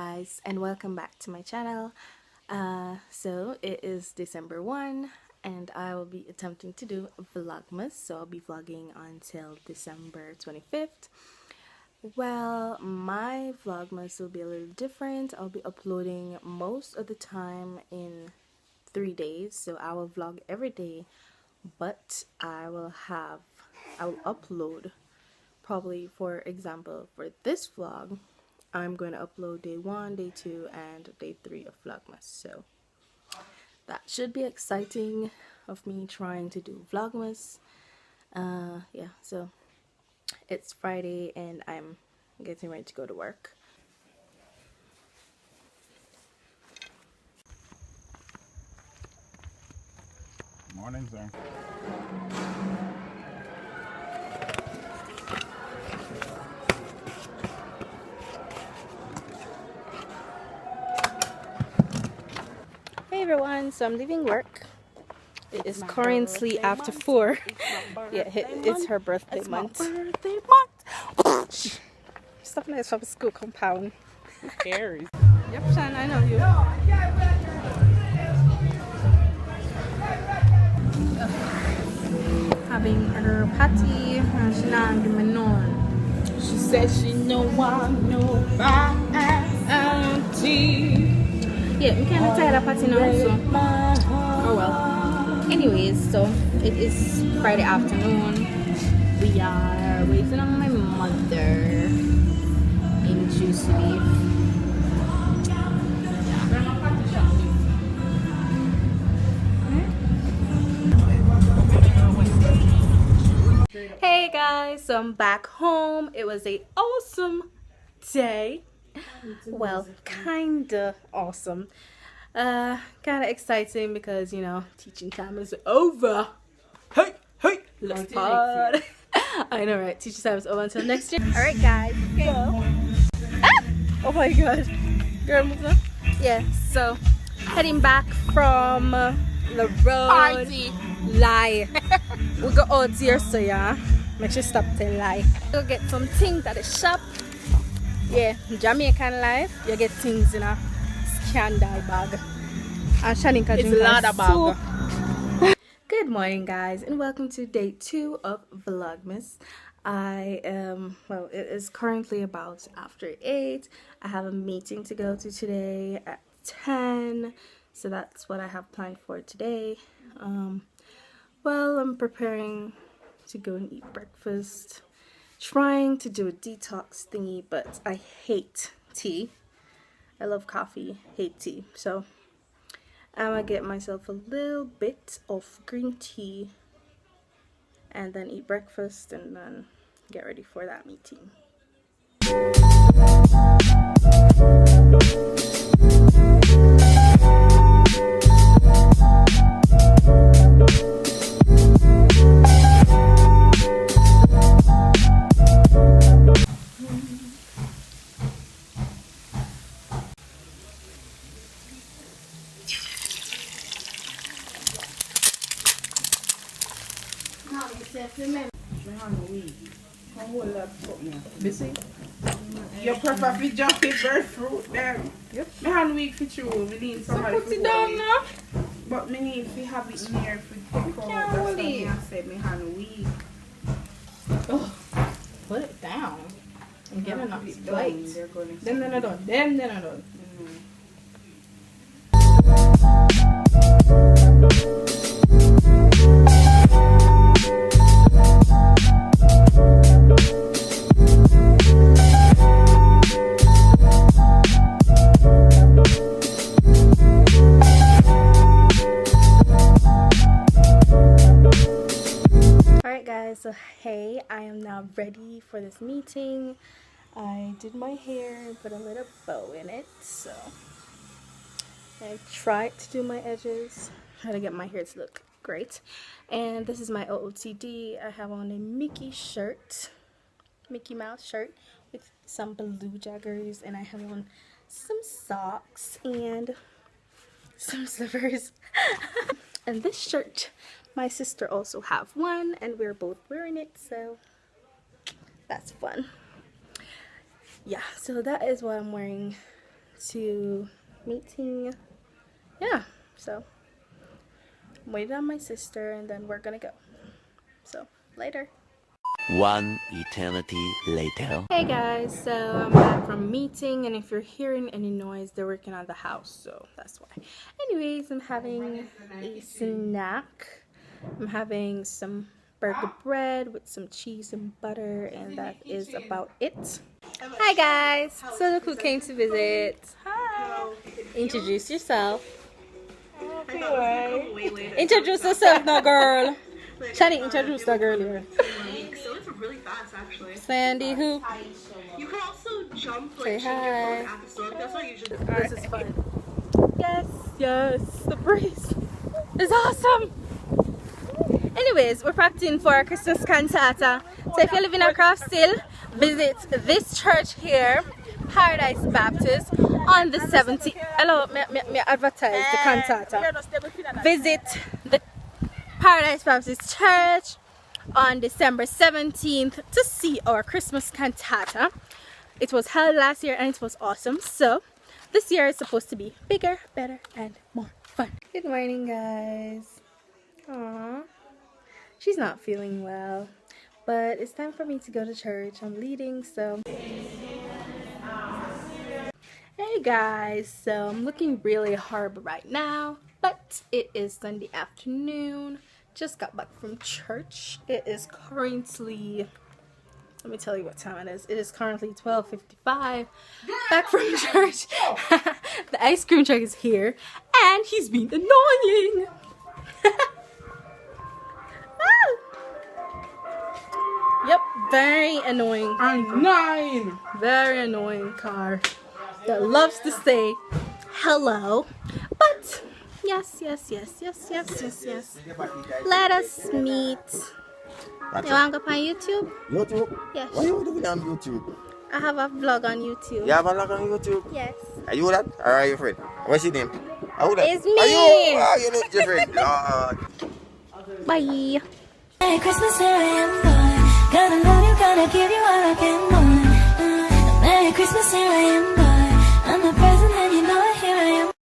guys, and welcome back to my channel. So it is December 1 and I will be attempting to do Vlogmas, so I'll be vlogging until December 25th. Well, my Vlogmas will be a little different. I'll be uploading most of the time in 3 days, so I will vlog every day, but I will upload probably, for example, for this vlog I'm going to upload day 1, day 2, and day 3 of Vlogmas. So that should be exciting of me trying to do Vlogmas. Yeah, so it's Friday and I'm getting ready to go to work. Morning, sir. Hey everyone, so I'm leaving work. It is currently after 4. Yeah, it's her birthday month. Stuff nice from the school compound. Who cares? Yep, Shan, I know you. Having her patty and she not give me none. She said she know I'm nobody. Yeah, we can't tell her patty now, so oh well. Anyways, so it is Friday afternoon. We are waiting on my mother in Juicy Beef. Hey guys, so I'm back home. It was a awesome day. Well, kinda awesome. Kinda exciting because, you know, teaching time is over. Hey, let's pod. I know, right? Teaching time is over until next year. Alright guys, go. Ah! Oh my god. Girl, move up. Yeah, so heading back from the road. Party. Lie. We go out here, so yeah. Make sure stop telling lie. Go get some things at the shop. Yeah, Jamaican life. You get things in a scandal bag. And Shanika It's a lot of bag. Good morning, guys, and welcome to day 2 of Vlogmas. I am, well, it is currently about after 8. I have a meeting to go to today at 10, so that's what I have planned for today. Well, I'm preparing to go and eat breakfast, trying to do a detox thingy, but I hate tea. I love coffee, hate tea, so I'm gonna get myself a little bit of green tea and then eat breakfast and then get ready for that meeting. Busy? You prefer to jump in bird fruit there? Yep. My hand weak for you. We need somebody to put it down now. But me need to have it near for the cold. That's why I said my hand weak. Oh, put it down and get enough plate. Then I don't. So hey, I am now ready for this meeting. I did my hair, put a little bow in it, so I tried to do my edges, try to get my hair to look great. And this is my OOTD. I have on a Mickey Mouse shirt with some blue joggers, and I have on some socks and some slippers. And this shirt, my sister also have one, and we're both wearing it, so that's fun. Yeah, so that is what I'm wearing to meeting. Yeah, so I'm waiting on my sister and then we're gonna go. So later. One eternity later. Hey guys, so I'm back from meeting, and if you're hearing any noise, they're working on the house, so that's why. Anyways, I'm having a snack. I'm having some burger bread with some cheese and butter, and that is about it. Hi guys, so look who came to visit. Hi. Introduce yourself. Introduce yourself now, girl. Shani, introduce the girl here. So it's really fast, actually. Sandy, who? You can also jump, Say like, change your hi. phone episode. That's what I usually do. This is fun. Yes, yes, the breeze is awesome. Anyways, we're practicing for our Christmas cantata. So if you're living across still, visit this church here, Paradise Baptist, on the 17th. Hello, me advertise the cantata. Visit the Paradise Baptist Church on December 17th to see our Christmas cantata. It was held last year and it was awesome. So this year is supposed to be bigger, better, and more fun. Good morning, guys. Aww. She's not feeling well, but it's time for me to go to church. I'm leading, so. Hey guys, so I'm looking really horrible right now, but it is Sunday afternoon. Just got back from church. It is currently, let me tell you what time it is. It is currently 12:55. Back from church. The ice cream truck is here, and he's being annoying. Yep, very annoying. I'm 9. Very annoying car that loves to say hello. But yes. Let us meet. You want to go on YouTube? YouTube? Yes. What are you doing on YouTube? I have a vlog on YouTube. You have a vlog on YouTube? Yes. Are you that? Or are you friend? What's your name? Who that? It's me. Are you? Oh, you know your friend. Lord. Bye. Merry Christmas, here I am, boy. Gonna love you, gonna give you all I can, boy. Merry Christmas, here I am, boy.